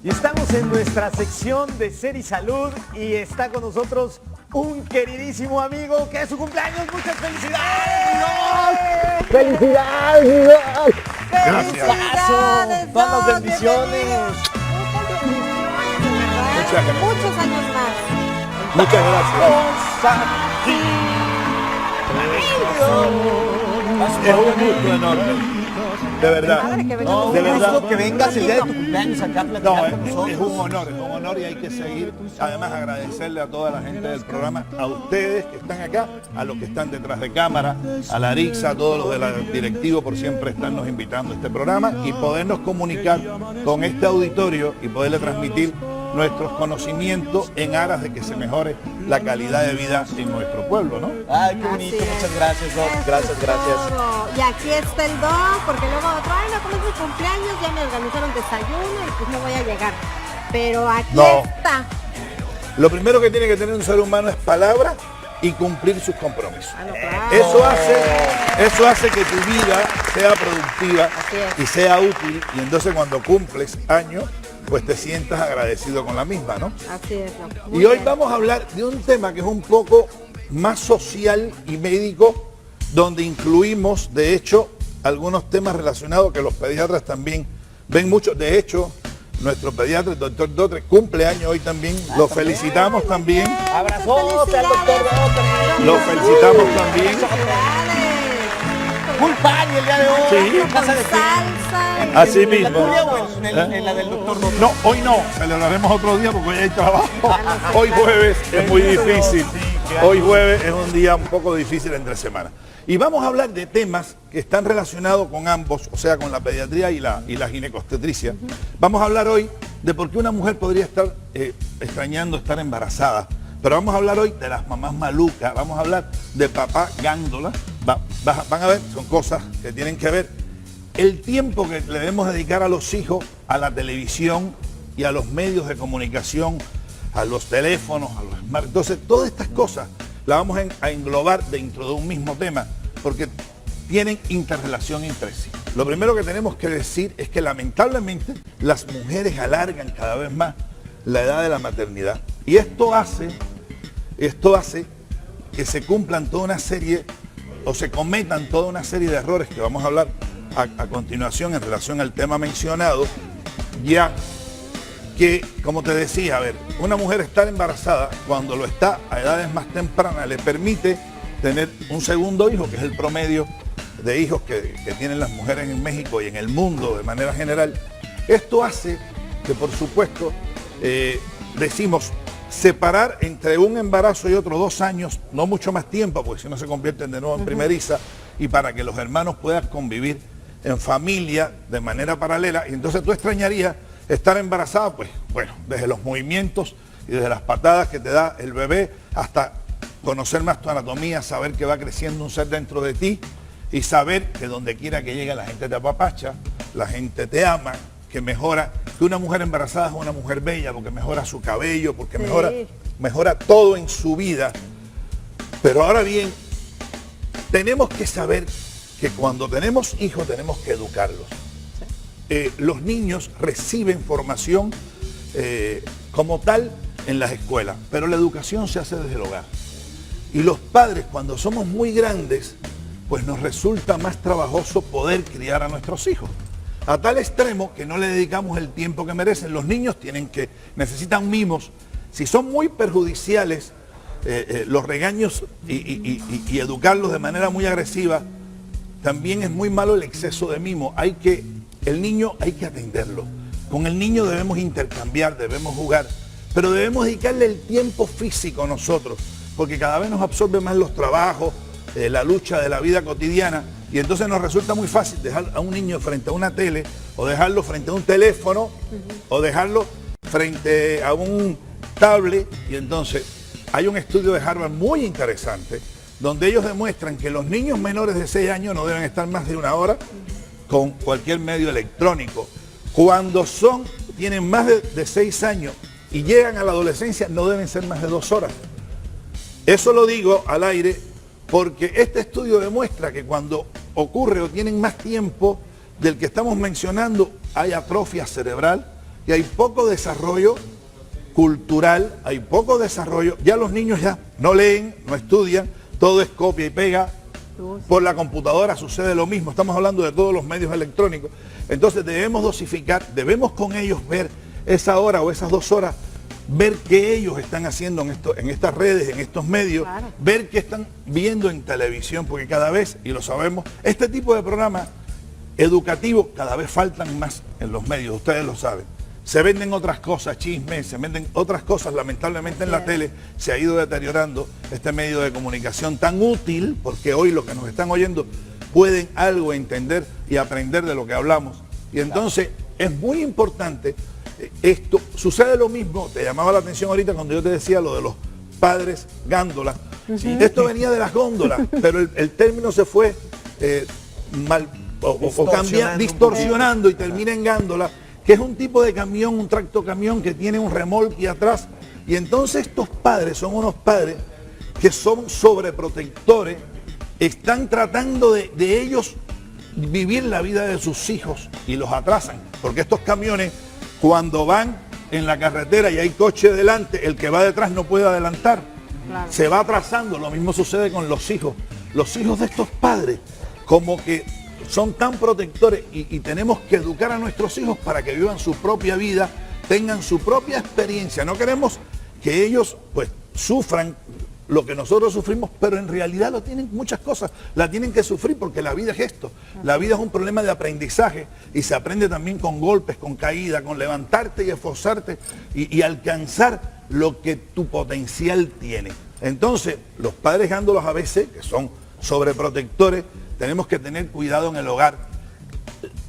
Y estamos en nuestra sección de Ser y Salud y está con nosotros un queridísimo amigo que es su cumpleaños. ¡Muchas felicidades! ¡Felicidades! Gracias. Todas las bendiciones. Muchos años más. Muchas gracias. Es un gusto enorme. De verdad. No, de verdad que vengas el día de tu cumpleaños acá a platicar con nosotros. Es un honor y hay que seguir. Además, agradecerle a toda la gente del programa, a ustedes que están acá, a los que están detrás de cámara, a la Arixa, a todos los de la directivo por siempre estarnos invitando a este programa y podernos comunicar con este auditorio y poderle transmitir nuestros conocimientos en aras de que se mejore la calidad de vida en nuestro pueblo, ¿no? Ay, qué bonito, muchas gracias, Doc. Gracias. Todo. Y aquí está el Doc, porque luego otro, ay, no, como es mi cumpleaños, ya me organizaron desayuno y pues no voy a llegar. Pero aquí está. Lo primero que tiene que tener un ser humano es palabra y cumplir sus compromisos. Claro. Eso hace que tu vida sea productiva y sea útil, y entonces cuando cumples años, pues te sientas agradecido con la misma, ¿no? Así es. Y hoy vamos a hablar de un tema que es un poco más social y médico, donde incluimos, de hecho, algunos temas relacionados que los pediatras también ven mucho. De hecho, nuestro pediatra, el doctor Dotre, cumple años hoy también. Lo felicitamos también. Abrazote al doctor Dotre. Lo felicitamos también. Full party el día de hoy. Sí. En casa de Salsa. Así mismo. ¿En la tuya o en la del doctor Dotre? No, hoy no. Celebraremos otro día porque hoy hay trabajo. Hoy jueves es muy difícil. Hoy jueves es un día un poco difícil entre semana. Y vamos a hablar de temas que están relacionados con ambos, o sea, con la pediatría y la ginecobstetricia. Vamos a hablar hoy de por qué una mujer podría estar extrañando estar embarazada. Pero vamos a hablar hoy de las mamás malucas, vamos a hablar de papá gándola. Van a ver, son cosas que tienen que ver. El tiempo que le debemos dedicar a los hijos, a la televisión y a los medios de comunicación, a los teléfonos, a los smart. Entonces, todas estas cosas las vamos a englobar dentro de un mismo tema, porque tienen interrelación entre sí. Lo primero que tenemos que decir es que lamentablemente las mujeres alargan cada vez más la edad de la maternidad. Y esto hace que se cumplan toda una serie, o se cometan toda una serie de errores que vamos a hablar a continuación en relación al tema mencionado, ya que, como te decía, a ver, una mujer estar embarazada cuando lo está a edades más tempranas le permite tener un segundo hijo, que es el promedio de hijos que tienen las mujeres en México y en el mundo de manera general. Esto hace que, por supuesto, decimos, separar entre un embarazo y otro 2 años, no mucho más tiempo, porque si no se convierten de nuevo en primeriza, y para que los hermanos puedan convivir en familia de manera paralela. Y entonces tú extrañarías estar embarazada, pues bueno, desde los movimientos y desde las patadas que te da el bebé, hasta conocer más tu anatomía, saber que va creciendo un ser dentro de ti y saber que donde quiera que llegue la gente te apapacha, la gente te ama, que mejora, que una mujer embarazada es una mujer bella porque mejora su cabello, porque mejora todo en su vida. Pero ahora bien, tenemos que saber que cuando tenemos hijos tenemos que educarlos. Los niños reciben formación como tal en las escuelas, pero la educación se hace desde el hogar. Y los padres, cuando somos muy grandes, pues nos resulta más trabajoso poder criar a nuestros hijos. A tal extremo que no le dedicamos el tiempo que merecen. Los niños necesitan mimos. Si son muy perjudiciales los regaños y educarlos de manera muy agresiva, también es muy malo el exceso de mimo. El niño hay que atenderlo. Con el niño debemos intercambiar, debemos jugar, pero debemos dedicarle el tiempo físico nosotros, porque cada vez nos absorbe más los trabajos, la lucha de la vida cotidiana, y entonces nos resulta muy fácil dejar a un niño frente a una tele, o dejarlo frente a un teléfono, o dejarlo frente a un tablet. Y entonces hay un estudio de Harvard muy interesante, donde ellos demuestran que los niños menores de 6 años no deben estar más de 1 hora con cualquier medio electrónico. Cuando tienen más de 6 años y llegan a la adolescencia, no deben ser más de 2 horas. Eso lo digo al aire porque este estudio demuestra que cuando ocurre o tienen más tiempo del que estamos mencionando, hay atrofia cerebral, que hay poco desarrollo cultural, hay poco desarrollo, ya los niños ya no leen, no estudian, todo es copia y pega, por la computadora sucede lo mismo, estamos hablando de todos los medios electrónicos, entonces debemos dosificar, debemos con ellos ver esa hora o esas 2 horas, ver qué ellos están haciendo en estas redes, en estos medios, claro, ver qué están viendo en televisión, porque cada vez, y lo sabemos, este tipo de programas educativos cada vez faltan más en los medios, ustedes lo saben. Se venden otras cosas, chismes, se venden otras cosas, lamentablemente en la tele se ha ido deteriorando este medio de comunicación tan útil, porque hoy los que nos están oyendo pueden algo entender y aprender de lo que hablamos. Y entonces es muy importante esto. Sucede lo mismo, te llamaba la atención ahorita cuando yo te decía lo de los padres gándolas. Sí. Esto venía de las góndolas, pero el término se fue distorsionando y termina en gándola, que es un tipo de camión, un tractocamión que tiene un remolque atrás. Y entonces estos padres son unos padres que son sobreprotectores, están tratando de ellos vivir la vida de sus hijos y los atrasan. Porque estos camiones, cuando van en la carretera y hay coche delante, el que va detrás no puede adelantar. Claro. Se va atrasando. Lo mismo sucede con los hijos. Los hijos de estos padres, como que son tan protectores y tenemos que educar a nuestros hijos para que vivan su propia vida, tengan su propia experiencia. No queremos que ellos pues sufran lo que nosotros sufrimos, pero en realidad lo tienen muchas cosas, la tienen que sufrir porque la vida es esto. La vida es un problema de aprendizaje y se aprende también con golpes, con caída, con levantarte y esforzarte y alcanzar lo que tu potencial tiene. Entonces, los padres gándolos a veces, que son sobreprotectores, tenemos que tener cuidado en el hogar.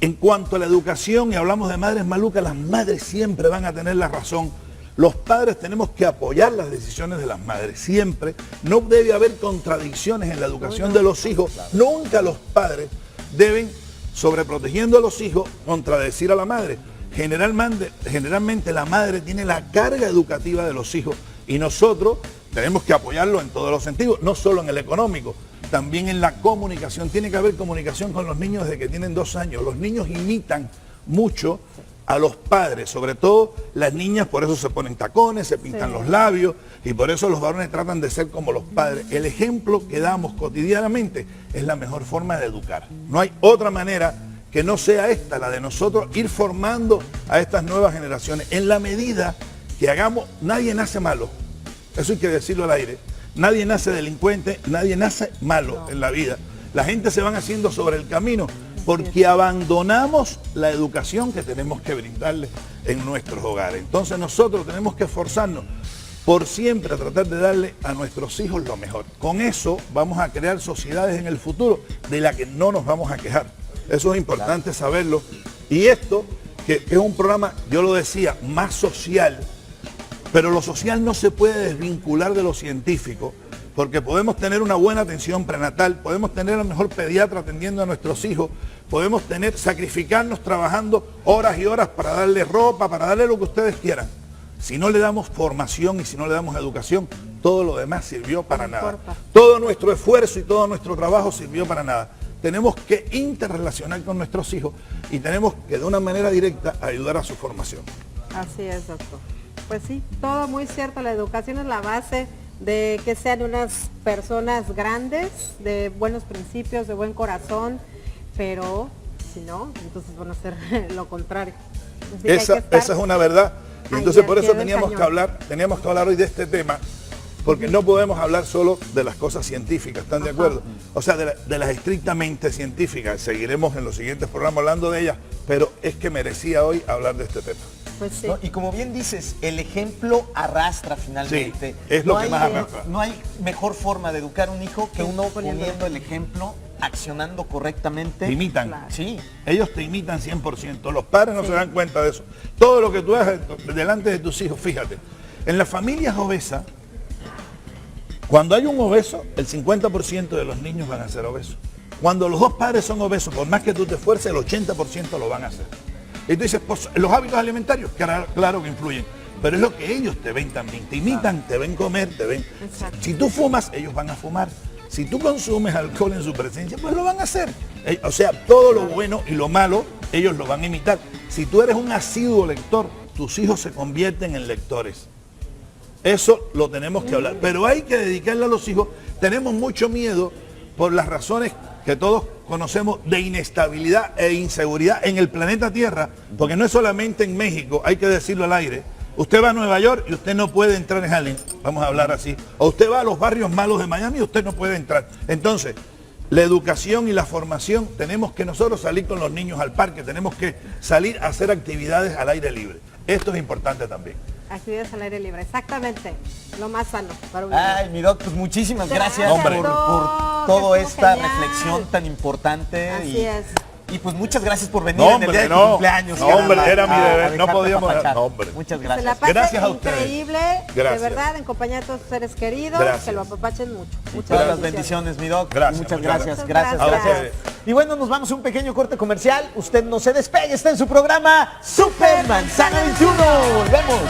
En cuanto a la educación, y hablamos de madres malucas, las madres siempre van a tener la razón. Los padres tenemos que apoyar las decisiones de las madres, siempre. No debe haber contradicciones en la educación de los hijos. Nunca los padres deben, sobreprotegiendo a los hijos, contradecir a la madre. Generalmente la madre tiene la carga educativa de los hijos y nosotros tenemos que apoyarlo en todos los sentidos, no solo en el económico. También en la comunicación, tiene que haber comunicación con los niños desde que tienen 2 años. Los niños imitan mucho a los padres, sobre todo las niñas, por eso se ponen tacones, se pintan los labios y por eso los varones tratan de ser como los padres. El ejemplo que damos cotidianamente es la mejor forma de educar. No hay otra manera que no sea esta, la de nosotros ir formando a estas nuevas generaciones. En la medida que hagamos, nadie nace malo, eso hay que decirlo al aire. Nadie nace delincuente, nadie nace malo en la vida. La gente se van haciendo sobre el camino porque abandonamos la educación que tenemos que brindarles en nuestros hogares. Entonces nosotros tenemos que esforzarnos por siempre a tratar de darle a nuestros hijos lo mejor. Con eso vamos a crear sociedades en el futuro de las que no nos vamos a quejar. Eso es importante saberlo. Y esto, que es un programa, yo lo decía, más social, pero lo social no se puede desvincular de lo científico, porque podemos tener una buena atención prenatal, podemos tener al mejor pediatra atendiendo a nuestros hijos, podemos sacrificarnos trabajando horas y horas para darle ropa, para darle lo que ustedes quieran. Si no le damos formación y si no le damos educación, todo lo demás sirvió para nada. Todo nuestro esfuerzo y todo nuestro trabajo sirvió para nada. Tenemos que interrelacionar con nuestros hijos y tenemos que de una manera directa ayudar a su formación. Así es, doctor. Pues sí, todo muy cierto, la educación es la base de que sean unas personas grandes, de buenos principios, de buen corazón, pero si no, entonces van a hacer lo contrario. Esa es una verdad, y entonces por eso teníamos que hablar hoy de este tema, porque no podemos hablar solo de las cosas científicas, ¿están de acuerdo? O sea, de las estrictamente científicas, seguiremos en los siguientes programas hablando de ellas, pero es que merecía hoy hablar de este tema. Pues sí. ¿No? Y como bien dices, el ejemplo arrastra finalmente. Sí, es lo que más arrastra. No hay mejor forma de educar a un hijo que uno poniendo el ejemplo, accionando correctamente. Te imitan. Claro. Sí. Ellos te imitan 100%. Los padres no se dan cuenta de eso. Todo lo que tú haces delante de tus hijos, fíjate. En las familias obesas, cuando hay un obeso, el 50% de los niños van a ser obesos. Cuando los dos padres son obesos, por más que tú te esfuerces, el 80% lo van a hacer. Y tú dices, pues los hábitos alimentarios, claro que influyen, pero es lo que ellos te ven también, te imitan, te ven comer, te ven. Exacto. Si tú fumas, ellos van a fumar. Si tú consumes alcohol en su presencia, pues lo van a hacer. O sea, todo lo bueno y lo malo, ellos lo van a imitar. Si tú eres un asiduo lector, tus hijos se convierten en lectores. Eso lo tenemos que hablar. Pero hay que dedicarle a los hijos. Tenemos mucho miedo por las razones que todos conocemos de inestabilidad e inseguridad en el planeta Tierra, porque no es solamente en México, hay que decirlo al aire. Usted va a Nueva York y usted no puede entrar en Harlem, vamos a hablar así. O usted va a los barrios malos de Miami y usted no puede entrar. Entonces, la educación y la formación, tenemos que nosotros salir con los niños al parque, tenemos que salir a hacer actividades al aire libre. Esto es importante también. Actividades al aire libre, exactamente. Lo más sano para un niño. Ay, mi doc, pues muchísimas gracias Hombre. por Doc, toda estuvo esta genial. reflexión tan importante. Así es. Y pues muchas gracias por venir No, en el día de tu hombre, no. cumpleaños. No, hombre, caramba, era mi a deber, no dejarte podíamos- apapachar. no, hombre. Muchas Se la gracias. pasen Gracias a ustedes. increíble, Gracias. de verdad, en compañía de todos sus seres queridos, Gracias. que lo apapachen mucho. Muchas Todas las bendiciones, mi doc. Gracias, Muchas muchas gracias. gracias. Gracias. A ustedes. Y bueno, nos vamos a un pequeño corte comercial. Usted no se despegue, está en su programa Super Manzana 21. Volvemos.